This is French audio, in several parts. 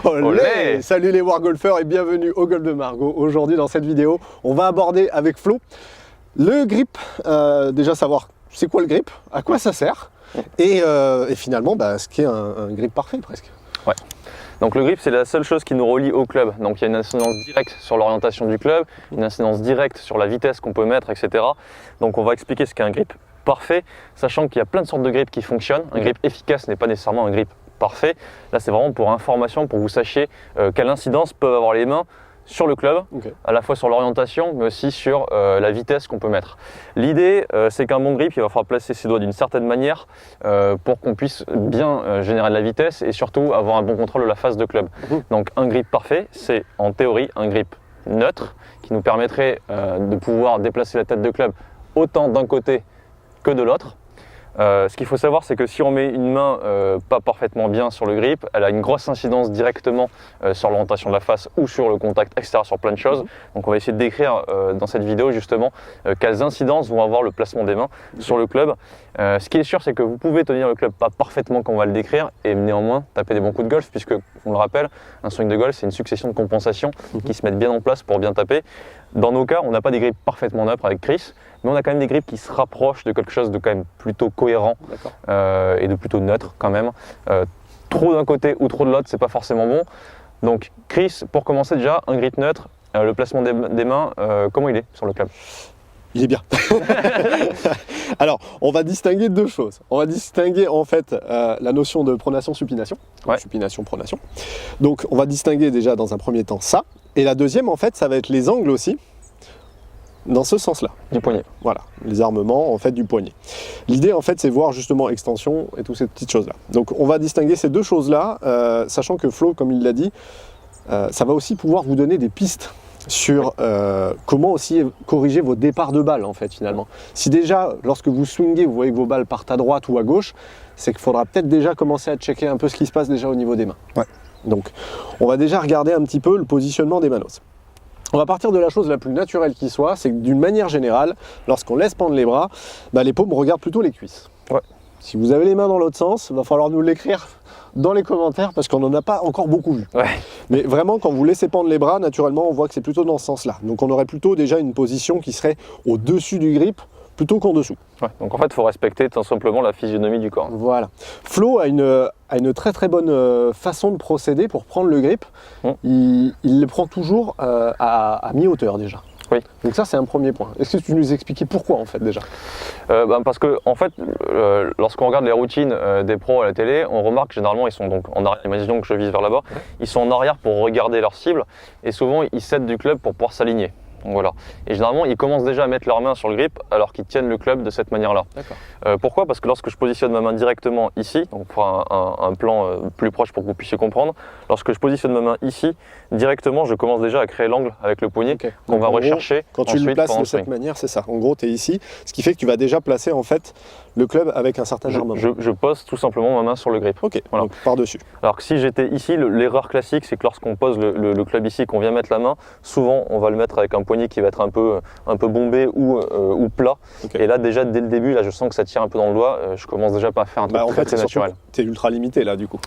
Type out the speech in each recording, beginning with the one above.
Olé. Salut les wargolfers et bienvenue au Golf de Margaux. Aujourd'hui dans cette vidéo, on va aborder avec Flo le grip, déjà savoir c'est quoi le grip, à quoi ça sert et finalement ce qu'est un grip parfait presque. Ouais. Donc le grip, c'est la seule chose qui nous relie au club. Donc il y a une incidence directe sur l'orientation du club, une incidence directe sur la vitesse qu'on peut mettre, etc. Donc on va expliquer ce qu'est un grip parfait, sachant qu'il y a plein de sortes de grips qui fonctionnent. Un grip efficace n'est pas nécessairement un grip parfait. Là, c'est vraiment pour information, pour que vous sachiez quelle incidence peuvent avoir les mains sur le club, à la fois sur l'orientation, mais aussi sur la vitesse qu'on peut mettre. L'idée, c'est qu'un bon grip, il va falloir placer ses doigts d'une certaine manière pour qu'on puisse bien générer de la vitesse et surtout avoir un bon contrôle de la face de club. Donc un grip parfait, c'est en théorie un grip neutre qui nous permettrait de pouvoir déplacer la tête de club autant d'un côté que de l'autre. Ce qu'il faut savoir, c'est que si on met une main pas parfaitement bien sur le grip, elle a une grosse incidence directement sur l'orientation de la face ou sur le contact extérieur sur plein de choses. Donc on va essayer de décrire dans cette vidéo justement quelles incidences vont avoir le placement des mains sur le club. Ce qui est sûr, c'est que vous pouvez tenir le club pas parfaitement comme on va le décrire et néanmoins taper des bons coups de golf, puisque on le rappelle, un swing de golf c'est une succession de compensations qui se mettent bien en place pour bien taper. Dans nos cas, on n'a pas des grips parfaitement neutres avec Chris, mais on a quand même des grips qui se rapprochent de quelque chose de quand même plutôt cohérent et de plutôt neutre quand même. Trop d'un côté ou trop de l'autre, c'est pas forcément bon. Donc Chris, pour commencer déjà, un grip neutre, le placement des mains, comment il est sur le club? Il est bien. Alors, on va distinguer deux choses. On va distinguer en fait la notion de pronation-supination. Supination-pronation. Donc, on va distinguer déjà dans un premier temps ça. Et la deuxième, en fait, ça va être les angles aussi, dans ce sens-là. Du poignet. Voilà, les armements en fait du poignet. L'idée en fait, c'est voir justement extension et toutes ces petites choses-là. Donc, on va distinguer ces deux choses-là, sachant que Flo, comme il l'a dit, ça va aussi pouvoir vous donner des pistes sur comment aussi corriger vos départs de balles en fait finalement. Si déjà lorsque vous swingez vous voyez que vos balles partent à droite ou à gauche, c'est qu'il faudra peut-être déjà commencer à checker un peu ce qui se passe déjà au niveau des mains. Ouais. Donc on va déjà regarder un petit peu le positionnement des manos. On va partir de la chose la plus naturelle qui soit, c'est que d'une manière générale, lorsqu'on laisse pendre les bras, les paumes regardent plutôt les cuisses. Ouais. Si vous avez les mains dans l'autre sens, il va falloir nous l'écrire dans les commentaires parce qu'on n'en a pas encore beaucoup vu. Ouais. Mais vraiment, quand vous laissez pendre les bras, naturellement, on voit que c'est plutôt dans ce sens-là. Donc on aurait plutôt déjà une position qui serait au-dessus du grip plutôt qu'en dessous. Ouais, donc en fait, il faut respecter tout simplement la physionomie du corps. Voilà. Flo a une très très bonne façon de procéder pour prendre le grip. Il le prend toujours à mi-hauteur déjà. Oui. Donc ça c'est un premier point. Est-ce que tu nous expliquer pourquoi en fait déjà? Parce que en fait, lorsqu'on regarde les routines des pros à la télé, on remarque que généralement ils sont donc en arrière. Imaginons que je vise vers là-bas, ils sont en arrière pour regarder leur cible et souvent ils cèdent du club pour pouvoir s'aligner. Donc voilà. Et généralement, ils commencent déjà à mettre leurs mains sur le grip alors qu'ils tiennent le club de cette manière-là. Pourquoi? Parce que lorsque je positionne ma main directement ici, donc pour un plan plus proche pour que vous puissiez comprendre, lorsque je positionne ma main ici, directement, je commence déjà à créer l'angle avec le poignet qu'on va rechercher. Quand tu le places de cette manière, c'est ça. En gros, tu es ici, ce qui fait que tu vas déjà placer en fait le club avec un certain armement. Je pose tout simplement ma main sur le grip. Ok, voilà. Donc par-dessus. Alors que si j'étais ici, l'erreur classique, c'est que lorsqu'on pose le club ici, qu'on vient mettre la main, souvent on va le mettre avec un poignet qui va être un peu bombé ou plat. Et là déjà dès le début, là je sens que ça tire un peu dans le doigt, je commence déjà pas à faire un truc très naturel. Tu es ultra limité là du coup.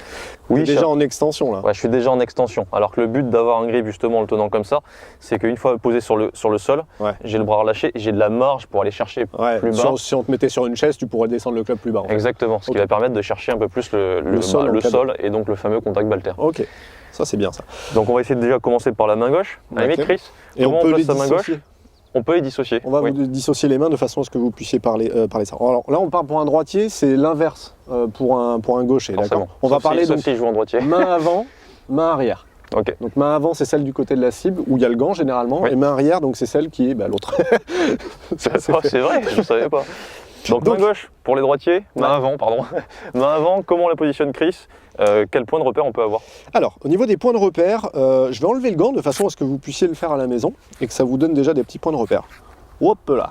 Oui, déjà en extension là. Ouais, je suis déjà en extension. Alors que le but d'avoir un grip justement en le tenant comme ça, c'est qu'une fois posé sur le sol, j'ai le bras relâché et j'ai de la marge pour aller chercher plus bas. Si on te mettait sur une chaise, tu pourrais descendre le club plus bas. Exactement, ce qui va permettre de chercher un peu plus le sol et donc le fameux contact ball terre. Ok. Ça c'est bien ça. Donc on va essayer de déjà commencer par la main gauche. Avec Chris, et on peut les sa main gauche? On peut les dissocier. On va vous dissocier les mains de façon à ce que vous puissiez parler ça. Alors là on part pour un droitier, c'est l'inverse pour un gaucher. D'accord. On va parler donc si je joue en droitier. Main avant, main arrière. Okay. Donc main avant c'est celle du côté de la cible où il y a le gant généralement et main arrière donc c'est celle qui est l'autre. C'est vrai, je ne savais pas. Donc main gauche pour les droitiers, main avant, pardon. Main avant, comment on la positionne Chris? Quel point de repère on peut avoir? Alors, au niveau des points de repère, je vais enlever le gant de façon à ce que vous puissiez le faire à la maison et que ça vous donne déjà des petits points de repère. Hop là.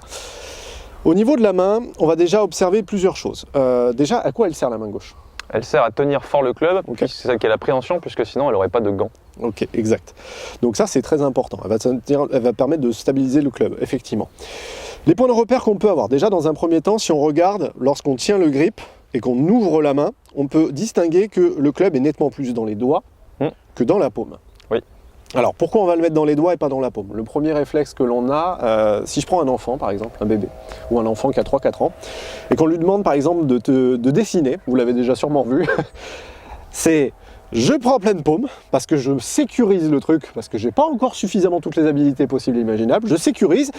Au niveau de la main, on va déjà observer plusieurs choses. Déjà, à quoi elle sert la main gauche? Elle sert à tenir fort le club, c'est ça qui est la préhension, puisque sinon elle n'aurait pas de gants. Ok, exact. Donc ça c'est très important, elle va permettre de stabiliser le club, effectivement. Les points de repère qu'on peut avoir, déjà dans un premier temps, si on regarde, lorsqu'on tient le grip et qu'on ouvre la main, on peut distinguer que le club est nettement plus dans les doigts que dans la paume. Oui. Alors pourquoi on va le mettre dans les doigts et pas dans la paume? Le premier réflexe que l'on a, si je prends un enfant par exemple, un bébé, ou un enfant qui a 3-4 ans, et qu'on lui demande par exemple de dessiner, vous l'avez déjà sûrement vu, c'est je prends pleine paume, parce que je sécurise le truc, parce que j'ai pas encore suffisamment toutes les habilités possibles et imaginables, je sécurise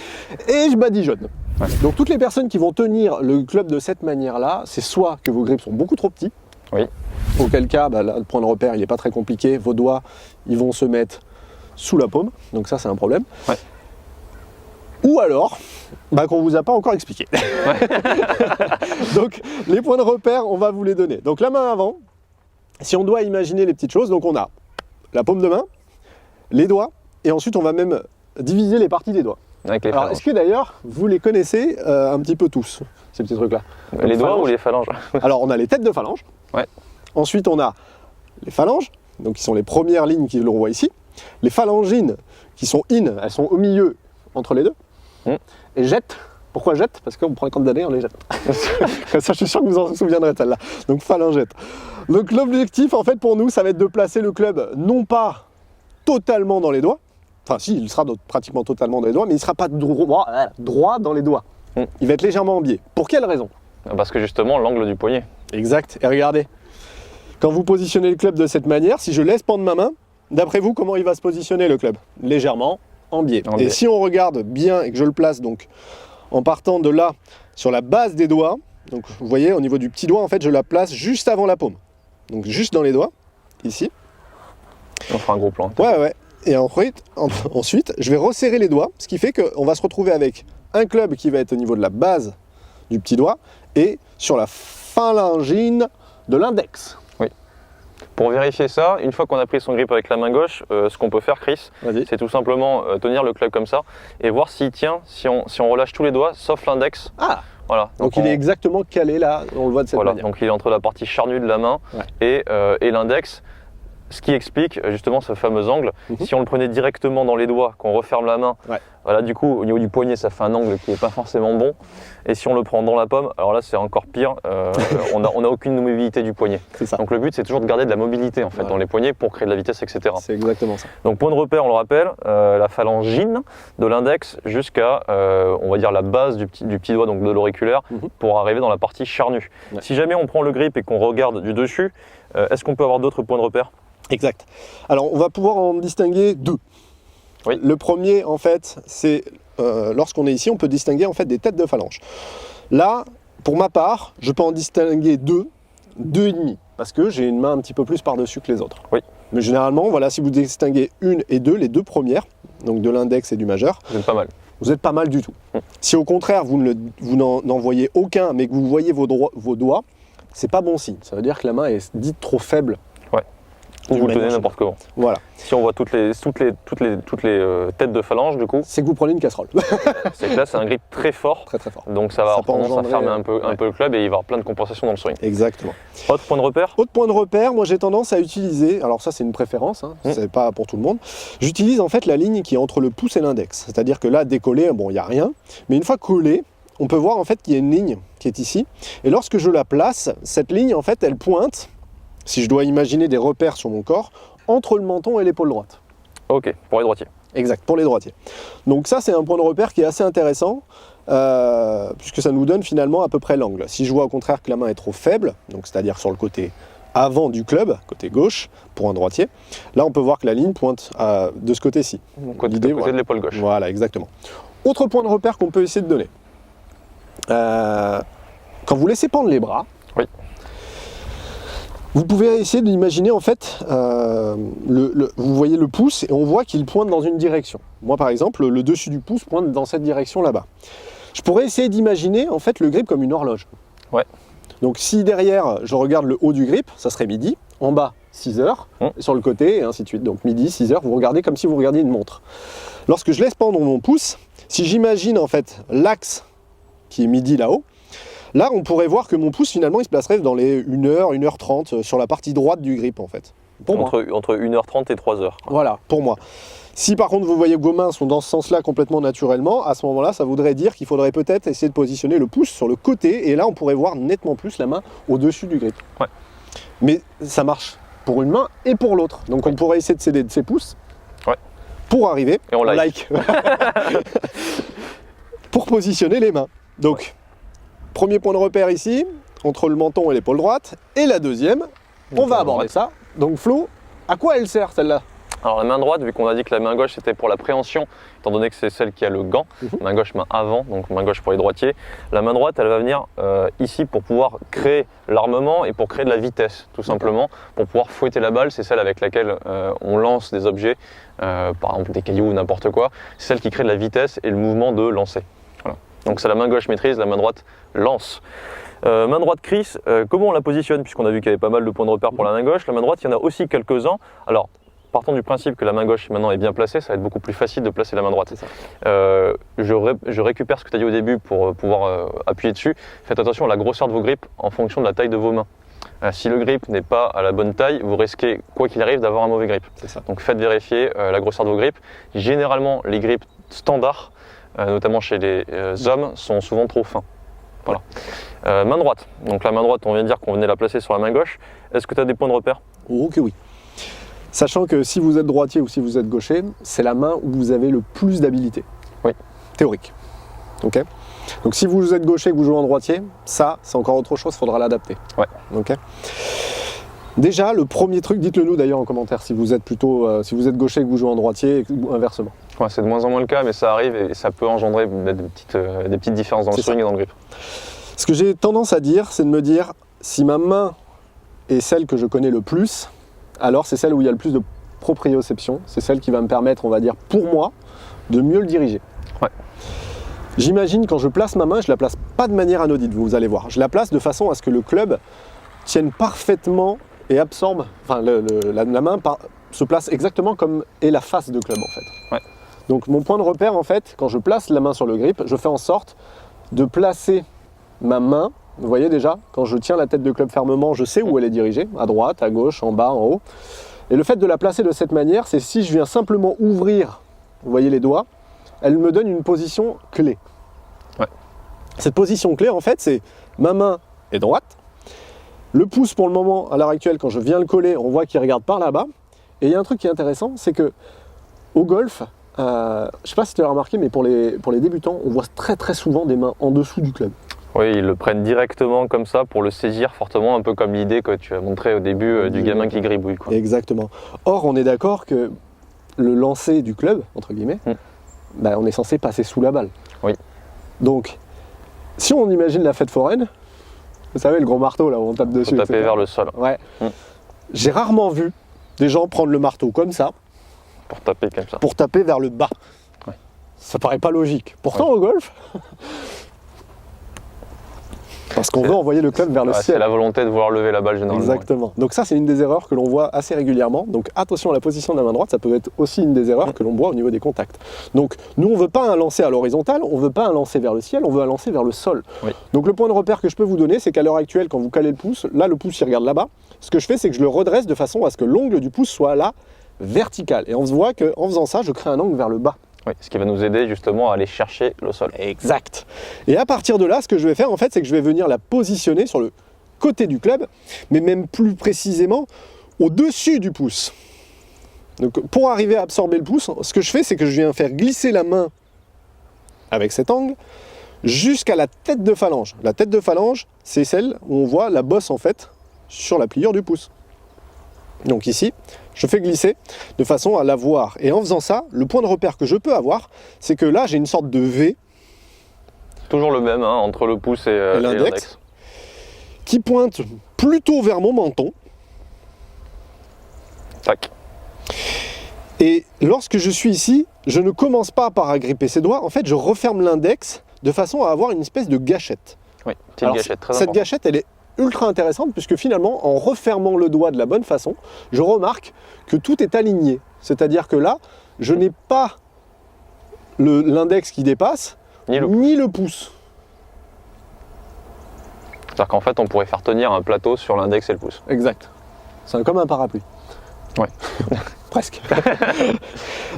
et je badigeonne. Ouais. Donc toutes les personnes qui vont tenir le club de cette manière-là, c'est soit que vos grips sont beaucoup trop petits, Oui. auquel cas là, le point de repère il n'est pas très compliqué, vos doigts ils vont se mettre sous la paume, donc ça c'est un problème. Ouais. Ou alors, qu'on ne vous a pas encore expliqué. Ouais. Donc les points de repère, on va vous les donner. Donc la main avant, si on doit imaginer les petites choses, donc on a la paume de main, les doigts, et ensuite on va même diviser les parties des doigts. Avec les Alors phalanges. est-ce que d'ailleurs vous les connaissez un petit peu tous, ces petits trucs-là? Les doigts phalanges. ou les phalanges? Alors on a les têtes de phalanges. Ouais. Ensuite on a les phalanges, donc qui sont les premières lignes que l'on voit ici. Les phalangines qui sont in, elles sont au milieu entre les deux. Et jette. Pourquoi jette? Parce qu'on prend les comptes d'année, on les jette. Comme ça je suis sûr que vous en souviendrez de celle-là. Donc phalangette. Donc l'objectif en fait pour nous ça va être de placer le club non pas totalement dans les doigts. Enfin si, il sera pratiquement totalement dans les doigts, mais il ne sera pas droit dans les doigts. Il va être légèrement en biais. Pour quelle raison? Parce que justement, l'angle du poignet. Exact. Et regardez, quand vous positionnez le club de cette manière, si je laisse pendre ma main, d'après vous, comment il va se positionner le club? Légèrement en biais. En Et biais. si on regarde bien et que je le place donc en partant de là sur la base des doigts, donc vous voyez au niveau du petit doigt, en fait, je la place juste avant la paume. Donc juste dans les doigts, ici. On fera un gros plan. Ouais. Et ensuite, je vais resserrer les doigts, ce qui fait qu'on va se retrouver avec un club qui va être au niveau de la base du petit doigt et sur la phalangine de l'index. Pour vérifier ça, une fois qu'on a pris son grip avec la main gauche, ce qu'on peut faire, Chris, Vas-y. c'est tout simplement tenir le club comme ça et voir s'il tient, si on relâche tous les doigts, sauf l'index. Ah, Voilà. donc il est exactement calé là, on le voit de cette voilà. manière. Donc il est entre la partie charnue de la main et l'index. Ce qui explique justement ce fameux angle. Si on le prenait directement dans les doigts, qu'on referme la main, voilà, du coup au niveau du poignet ça fait un angle qui n'est pas forcément bon. Et si on le prend dans la paume, alors là c'est encore pire, on n'a aucune mobilité du poignet. C'est ça. Donc le but c'est toujours de garder de la mobilité en fait dans les poignets pour créer de la vitesse, etc. C'est exactement ça. Donc point de repère, on le rappelle, la phalangine de l'index jusqu'à on va dire la base du petit doigt, donc de l'auriculaire, pour arriver dans la partie charnue. Si jamais on prend le grip et qu'on regarde du dessus, est-ce qu'on peut avoir d'autres points de repère? Exact. Alors on va pouvoir en distinguer deux. Oui. Le premier en fait c'est lorsqu'on est ici on peut distinguer en fait des têtes de phalange. Là pour ma part je peux en distinguer deux et demi parce que j'ai une main un petit peu plus par dessus que les autres. Oui. Mais généralement voilà, si vous distinguez une et deux, les deux premières, donc de l'index et du majeur, Vous êtes pas mal. vous êtes pas mal du tout. Si au contraire vous n'en voyez aucun mais que vous voyez vos doigts, c'est pas bon signe. Ça veut dire que la main est dite trop faible. Ou vous le tenez n'importe comment. Voilà. Si on voit toutes les têtes de phalange, du coup, C'est que vous prenez une casserole. c'est que là c'est un grip très fort. Très très fort. Donc ça va Ça avoir peut tendance à engendrer, fermer un peu le club et il va y avoir plein de compensations dans le swing. Exactement. Autre point de repère? Autre point de repère, moi j'ai tendance à utiliser, alors ça c'est une préférence, c'est pas pour tout le monde, j'utilise en fait la ligne qui est entre le pouce et l'index. C'est-à-dire que là, décollé, bon il n'y a rien, mais une fois collé, on peut voir en fait qu'il y a une ligne qui est ici. Et lorsque je la place, cette ligne en fait elle pointe, si je dois imaginer des repères sur mon corps, entre le menton et l'épaule droite. Ok, pour les droitiers. Exact, pour les droitiers. Donc ça c'est un point de repère qui est assez intéressant, puisque ça nous donne finalement à peu près l'angle. Si je vois au contraire que la main est trop faible, donc c'est-à-dire sur le côté avant du club, côté gauche, pour un droitier, là on peut voir que la ligne pointe de ce côté-ci. Côté L'idée, de voilà. l'épaule gauche. Voilà, exactement. Autre point de repère qu'on peut essayer de donner. Quand vous laissez pendre les bras, Oui. vous pouvez essayer d'imaginer en fait, vous voyez le pouce et on voit qu'il pointe dans une direction. Moi par exemple, le dessus du pouce pointe dans cette direction là-bas. Je pourrais essayer d'imaginer en fait le grip comme une horloge. Ouais. Donc si derrière je regarde le haut du grip, ça serait midi, en bas 6 heures, sur le côté et ainsi de suite. Donc midi, 6 heures, vous regardez comme si vous regardiez une montre. Lorsque je laisse pendre mon pouce, si j'imagine en fait l'axe qui est midi là-haut, là, on pourrait voir que mon pouce, finalement, il se placerait dans les 1h, 1h30 sur la partie droite du grip, en fait. Pour moi. Entre 1h30 et 3h. Voilà, pour moi. Si par contre, vous voyez que vos mains sont dans ce sens-là complètement naturellement, à ce moment-là, ça voudrait dire qu'il faudrait peut-être essayer de positionner le pouce sur le côté, et là, on pourrait voir nettement plus la main au-dessus du grip. Ouais. Mais ça marche pour une main et pour l'autre. Donc on pourrait essayer de s'aider de ses pouces pour arriver, et on like. pour positionner les mains. Donc, premier point de repère ici, entre le menton et l'épaule droite. Et la deuxième, on va aborder ça. Donc Flo, à quoi elle sert celle-là? Alors la main droite, vu qu'on a dit que la main gauche c'était pour la préhension, étant donné que c'est celle qui a le gant, main gauche, main avant, donc main gauche pour les droitiers, la main droite elle va venir ici pour pouvoir créer l'armement et pour créer de la vitesse tout simplement, pour pouvoir fouetter la balle, c'est celle avec laquelle on lance des objets, par exemple des cailloux ou n'importe quoi, c'est celle qui crée de la vitesse et le mouvement de lancer. Voilà. Donc c'est la main gauche maîtrise, la main droite lance. Main droite Chris, comment on la positionne, puisqu'on a vu qu'il y avait pas mal de points de repère pour la main gauche, la main droite il y en a aussi quelques-uns. Alors, partons du principe que la main gauche maintenant est bien placée, ça va être beaucoup plus facile de placer la main droite. Je récupère ce que tu as dit au début pour pouvoir appuyer dessus. Faites attention à la grosseur de vos grippes en fonction de la taille de vos mains. Si le grip n'est pas à la bonne taille, vous risquez, quoi qu'il arrive, d'avoir un mauvais grip. Donc faites vérifier la grosseur de vos grippes. Généralement, les grips standards, notamment chez les hommes, sont souvent trop fins. Voilà. Main droite. Donc la main droite, on vient de dire qu'on venait la placer sur la main gauche. Est-ce que tu as des points de repère? Oh que oui. Sachant que si vous êtes droitier ou si vous êtes gaucher, c'est la main où vous avez le plus d'habilité. Oui. Théorique. Ok. Donc si vous êtes gaucher et que vous jouez en droitier, ça, c'est encore autre chose, il faudra l'adapter. Ouais. Ok. Déjà, le premier truc, dites-le nous d'ailleurs en commentaire si vous êtes plutôt, si vous êtes gaucher et que vous jouez en droitier, ou inversement. Ouais, c'est de moins en moins le cas, mais ça arrive et ça peut engendrer des petites différences dans le swing et dans le grip. Ce que j'ai tendance à dire, c'est de me dire, si ma main est celle que je connais le plus, alors c'est celle où il y a le plus de proprioception, c'est celle qui va me permettre, on va dire, pour moi, de mieux le diriger. Ouais. J'imagine quand je place ma main, je la place pas de manière anodine, vous allez voir. Je la place de façon à ce que le club tienne parfaitement et absorbe, enfin la main se place exactement comme est la face de club en fait. Ouais. Donc mon point de repère en fait, quand je place la main sur le grip, je fais en sorte de placer ma main. Vous voyez déjà, quand je tiens la tête de club fermement, je sais où elle est dirigée, à droite, à gauche, en bas, en haut. Et le fait de la placer de cette manière, c'est si je viens simplement ouvrir, vous voyez les doigts, elle me donne une position clé. Ouais. Cette position clé, en fait, c'est ma main est droite, le pouce pour le moment, à l'heure actuelle, quand je viens le coller, on voit qu'il regarde par là-bas. Et il y a un truc qui est intéressant, c'est que au golf, je ne sais pas si tu l'as remarqué, mais pour les débutants, on voit très très souvent des mains en dessous du club. Oui, ils le prennent directement comme ça pour le saisir fortement, un peu comme l'idée que tu as montré au début du gamin qui gribouille. Quoi. Exactement. Or, on est d'accord que le lancer du club, entre guillemets, on est censé passer sous la balle. Oui. Donc, si on imagine la fête foraine, vous savez, le gros marteau là où on tape dessus. Faut taper vers le sol. Ouais. J'ai rarement vu des gens prendre le marteau comme ça. Pour taper comme ça. Pour taper vers le bas. Ouais. Ça paraît pas logique. Pourtant, au golf, parce qu'on veut envoyer le club vers le ciel. C'est la volonté de vouloir lever la balle généralement. Exactement. Donc ça, c'est une des erreurs que l'on voit assez régulièrement. Donc attention à la position de la main droite, ça peut être aussi une des erreurs que l'on voit au niveau des contacts. Donc nous, on ne veut pas un lancer à l'horizontale, on ne veut pas un lancer vers le ciel, on veut un lancer vers le sol. Oui. Donc le point de repère que je peux vous donner, c'est qu'à l'heure actuelle, quand vous calez le pouce, là, le pouce, il regarde là-bas. Ce que je fais, c'est que je le redresse de façon à ce que l'ongle du pouce soit là, vertical. Et on se voit qu'en faisant ça, je crée un angle vers le bas. Oui, ce qui va nous aider justement à aller chercher le sol. Exact. Et à partir de là, ce que je vais faire en fait, c'est que je vais venir la positionner sur le côté du club, mais même plus précisément au-dessus du pouce. Donc pour arriver à absorber le pouce, ce que je fais, c'est que je viens faire glisser la main avec cet angle jusqu'à la tête de phalange. La tête de phalange, c'est celle où on voit la bosse en fait sur la pliure du pouce. Donc ici, je fais glisser de façon à la voir. Et en faisant ça, le point de repère que je peux avoir, c'est que là, j'ai une sorte de V. Toujours le même, hein, entre le pouce et l'index. Qui pointe plutôt vers mon menton. Tac. Et lorsque je suis ici, je ne commence pas par agripper ses doigts. En fait, je referme l'index de façon à avoir une espèce de gâchette. Oui, petite gâchette, très cette importante. gâchette, elle est ultra intéressante puisque finalement, en refermant le doigt de la bonne façon, je remarque que tout est aligné. C'est-à-dire que là, je n'ai pas l'index qui dépasse, ni le pouce. C'est-à-dire qu'en fait, on pourrait faire tenir un plateau sur l'index et le pouce. Exact. C'est comme un parapluie. Ouais. Presque.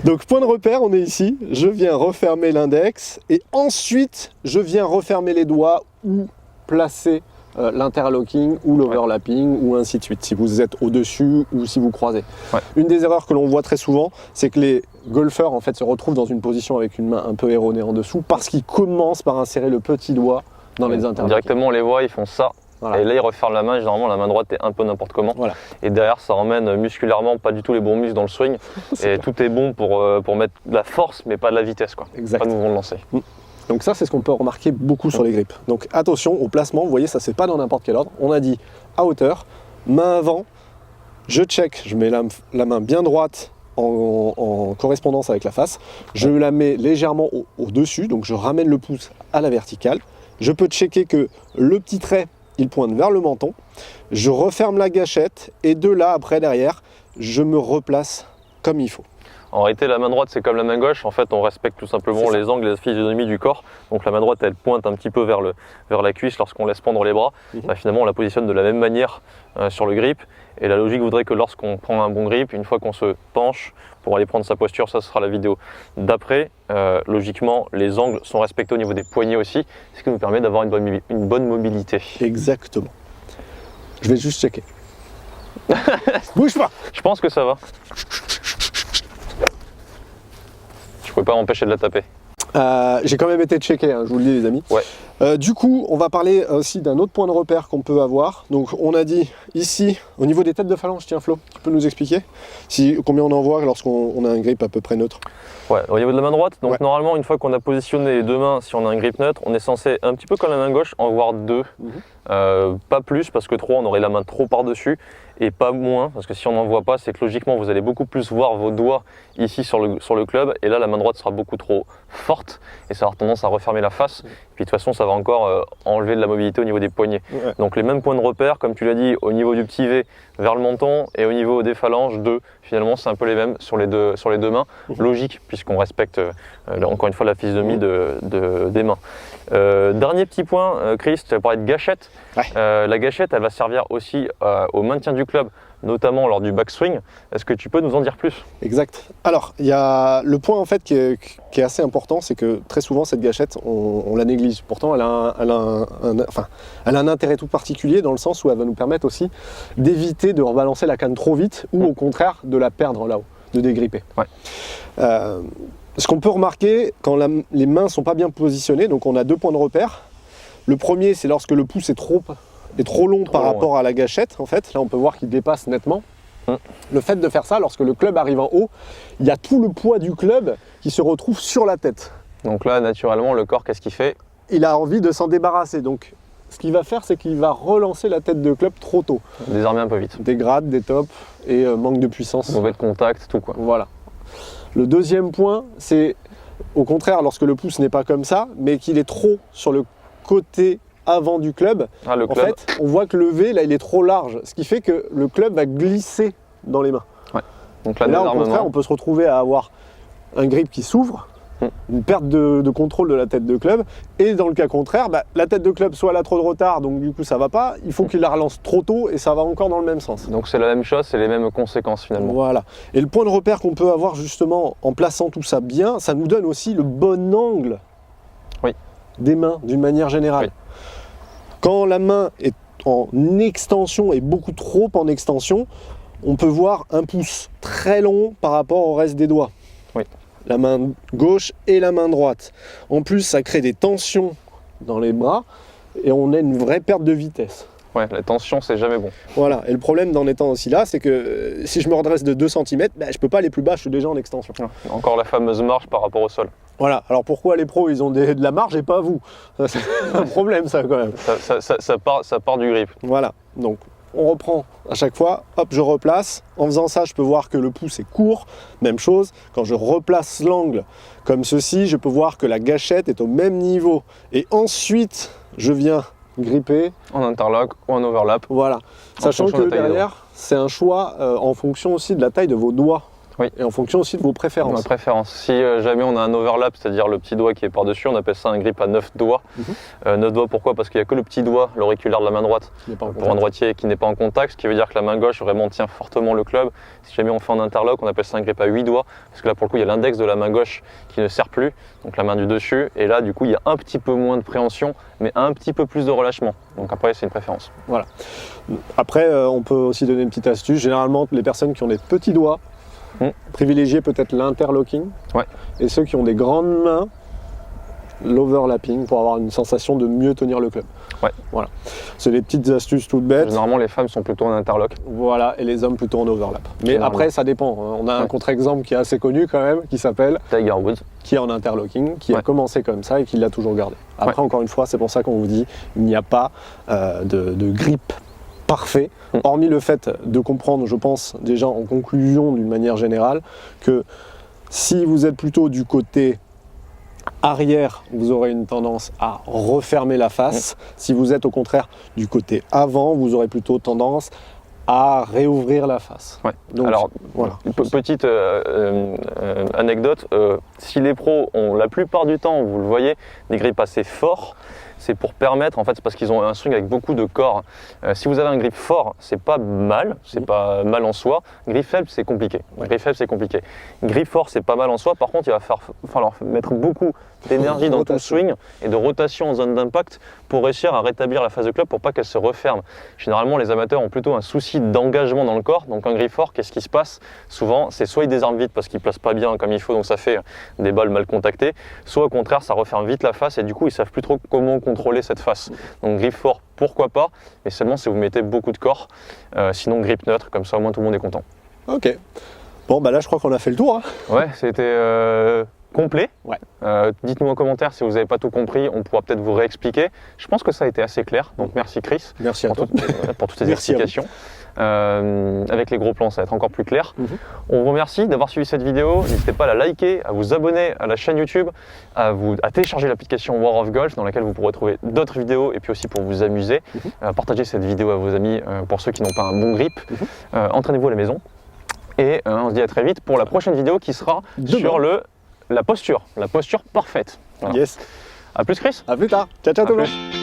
Donc point de repère, on est ici. Je viens refermer l'index et ensuite, je viens refermer les doigts ou placer l'interlocking ou l'overlapping ou ainsi de suite, si vous êtes au-dessus ou si vous croisez. Ouais. Une des erreurs que l'on voit très souvent, c'est que les golfeurs en fait, se retrouvent dans une position avec une main un peu erronée en dessous parce qu'ils commencent par insérer le petit doigt dans les interlockings. Directement, on les voit, ils font ça. Voilà. Et là, ils referment la main. Généralement, la main droite est un peu n'importe comment. Voilà. Et derrière, ça emmène musculairement pas du tout les bons muscles dans le swing. Et tout est bon pour mettre de la force, mais pas de la vitesse, quoi. Exact. Pas de mouvement de lancer. Donc ça, c'est ce qu'on peut remarquer beaucoup sur les grips. Donc attention au placement, vous voyez, ça c'est pas dans n'importe quel ordre. On a dit à hauteur, main avant, je check, je mets la main bien droite en correspondance avec la face. Je la mets légèrement au-dessus, donc je ramène le pouce à la verticale. Je peux checker que le petit trait, il pointe vers le menton. Je referme la gâchette et de là, après, derrière, je me replace comme il faut. En réalité, la main droite, c'est comme la main gauche. En fait, on respecte tout simplement les angles et la physionomie du corps. Donc la main droite, elle pointe un petit peu vers la cuisse lorsqu'on laisse pendre les bras. Finalement, on la positionne de la même manière sur le grip. Et la logique voudrait que lorsqu'on prend un bon grip, une fois qu'on se penche pour aller prendre sa posture, ça sera la vidéo d'après. Logiquement, les angles sont respectés au niveau des poignets aussi, ce qui nous permet d'avoir une bonne mobilité. Exactement. Je vais juste checker. Bouge pas. Je pense que ça va. Je ne pouvais pas m'empêcher de la taper. J'ai quand même été checké, hein, je vous le dis les amis. Ouais. Du coup, on va parler aussi d'un autre point de repère qu'on peut avoir. Donc on a dit ici, au niveau des têtes de phalange, tiens Flo, tu peux nous expliquer combien on en voit lorsqu'on a un grip à peu près neutre? Ouais, au niveau de la main droite, donc normalement une fois qu'on a positionné les deux mains, si on a un grip neutre, on est censé, un petit peu comme la main gauche, en voir deux. Pas plus, parce que trois, on aurait la main trop par-dessus, et pas moins, parce que si on n'en voit pas, c'est que logiquement vous allez beaucoup plus voir vos doigts ici sur le club, et là la main droite sera beaucoup trop forte, et ça va avoir tendance à refermer la face, puis de toute façon ça va encore enlever de la mobilité au niveau des poignets. Donc les mêmes points de repère, comme tu l'as dit, au niveau du petit V vers le menton, et au niveau des phalanges, deux. Finalement c'est un peu les mêmes sur les deux mains, logique, puisqu'on respecte encore une fois la physionomie des mains. Dernier petit point, Chris, tu as parlé de gâchette. La gâchette, elle va servir aussi au maintien du club, notamment lors du backswing. Est-ce que tu peux nous en dire plus? Exact. Alors, il y a le point en fait qui est assez important, c'est que très souvent cette gâchette, on la néglige. Pourtant, elle a un intérêt tout particulier dans le sens où elle va nous permettre aussi d'éviter de rebalancer la canne trop vite ou au contraire de la perdre là-haut, de dégripper. Ce qu'on peut remarquer quand les mains ne sont pas bien positionnées, donc on a deux points de repère. Le premier, c'est lorsque le pouce est trop long par rapport à la gâchette. En fait, là, on peut voir qu'il dépasse nettement. Le fait de faire ça, lorsque le club arrive en haut, il y a tout le poids du club qui se retrouve sur la tête. Donc là, naturellement, le corps, qu'est-ce qu'il fait? Il a envie de s'en débarrasser. Donc, ce qu'il va faire, c'est qu'il va relancer la tête de club trop tôt. Désarmer un peu vite. Des grades, des tops et manque de puissance. Mauvais de contact, tout quoi. Voilà. Le deuxième point, c'est au contraire, lorsque le pouce n'est pas comme ça, mais qu'il est trop sur le côté avant du club, en fait, on voit que le V, là, il est trop large, ce qui fait que le club va glisser dans les mains. Donc là, au contraire, on peut se retrouver à avoir un grip qui s'ouvre, une perte de contrôle de la tête de club, et dans le cas contraire, la tête de club soit elle a trop de retard, donc du coup ça va pas, il faut qu'il la relance trop tôt et ça va encore dans le même sens. Donc c'est la même chose, c'est les mêmes conséquences finalement. Voilà. Et le point de repère qu'on peut avoir justement en plaçant tout ça bien, ça nous donne aussi le bon angle des mains d'une manière générale. Quand la main est en extension et beaucoup trop en extension, on peut voir un pouce très long par rapport au reste des doigts. La main gauche et la main droite. En plus, ça crée des tensions dans les bras et on a une vraie perte de vitesse. Ouais, la tension, c'est jamais bon. Voilà, et le problème d'en étant aussi là, c'est que si je me redresse de 2 cm, je peux pas aller plus bas, je suis déjà en extension. Encore la fameuse marge par rapport au sol. Voilà, alors pourquoi les pros ils ont de la marge et pas vous? C'est un problème ça quand même. Ça part du grip. Voilà, donc on reprend à chaque fois, hop, je replace. En faisant ça, je peux voir que le pouce est court. Même chose, quand je replace l'angle comme ceci, je peux voir que la gâchette est au même niveau. Et ensuite, je viens gripper. En interlock ou en overlap. Voilà, sachant que derrière, c'est un choix en fonction aussi de la taille de vos doigts. Oui. et en fonction aussi de vos préférences. Notre préférence. Si jamais on a un overlap, c'est-à-dire le petit doigt qui est par-dessus, on appelle ça un grip à 9 doigts. 9 doigts, pourquoi? Parce qu'il n'y a que le petit doigt, l'auriculaire de la main droite, Qui n'est pas en pour un contact. droitier qui n'est pas en contact, ce qui veut dire que la main gauche vraiment tient fortement le club. Si jamais on fait en interlock, on appelle ça un grip à 8 doigts, parce que là pour le coup il y a l'index de la main gauche qui ne sert plus, donc la main du dessus, et là du coup il y a un petit peu moins de préhension, mais un petit peu plus de relâchement. Donc après c'est une préférence. Après, on peut aussi donner une petite astuce. Généralement, les personnes qui ont des petits doigts, privilégier peut-être l'interlocking. Ouais. Et ceux qui ont des grandes mains, l'overlapping pour avoir une sensation de mieux tenir le club. Ouais. Voilà. C'est des petites astuces toutes bêtes. Généralement les femmes sont plutôt en interlock. Voilà, et les hommes plutôt en overlap. Mais Généralement. après, ça dépend. On a un Ouais. contre-exemple qui est assez connu quand même, qui s'appelle, Tiger Woods. qui est en interlocking, qui a Ouais. commencé comme ça et qui l'a toujours gardé. Après, encore une fois, c'est pour ça qu'on vous dit, il n'y a pas de grip parfait, hormis le fait de comprendre, je pense, déjà en conclusion d'une manière générale, que si vous êtes plutôt du côté arrière, vous aurez une tendance à refermer la face. Si vous êtes au contraire du côté avant, vous aurez plutôt tendance à réouvrir la face. Ouais. Donc, Alors, voilà. petite anecdote, si les pros ont la plupart du temps, vous le voyez, des grips assez forts, c'est pour permettre, en fait, c'est parce qu'ils ont un swing avec beaucoup de corps. Si vous avez un grip fort, c'est pas mal, c'est pas mal en soi. Grip faible, c'est compliqué. Grip faible, c'est compliqué. Grip fort, c'est pas mal en soi. Par contre, il va falloir mettre beaucoup d'énergie dans ton swing et de rotation en zone d'impact pour réussir à rétablir la phase de club pour pas qu'elle se referme. Généralement, les amateurs ont plutôt un souci d'engagement dans le corps. Donc, un grip fort, qu'est-ce qui se passe? Souvent, c'est soit ils désarment vite parce qu'ils placent pas bien comme il faut, donc ça fait des balles mal contactées, soit au contraire, ça referme vite la face et du coup, ils savent plus trop comment contrôler cette face. Donc, grip fort, pourquoi pas, mais seulement si vous mettez beaucoup de corps. Sinon, grip neutre, comme ça, au moins tout le monde est content. Ok. Bon, bah là, je crois qu'on a fait le tour. Hein. Ouais, c'était complet. Ouais. Dites-nous en commentaire si vous n'avez pas tout compris, on pourra peut-être vous réexpliquer. Je pense que ça a été assez clair, donc merci Chris Merci à toi. pour toutes ces Merci à vous. explications. Avec les gros plans, ça va être encore plus clair. On vous remercie d'avoir suivi cette vidéo. N'hésitez pas à la liker, à vous abonner à la chaîne YouTube, à télécharger l'application War of Golf dans laquelle vous pourrez trouver d'autres vidéos et puis aussi pour vous amuser. Partagez cette vidéo à vos amis pour ceux qui n'ont pas un bon grip. Entraînez-vous à la maison. Et on se dit à très vite pour la prochaine vidéo qui sera sur la posture parfaite. Voilà. Yes. A plus Chris. À plus tard. Ciao, ciao À tout le plus. monde.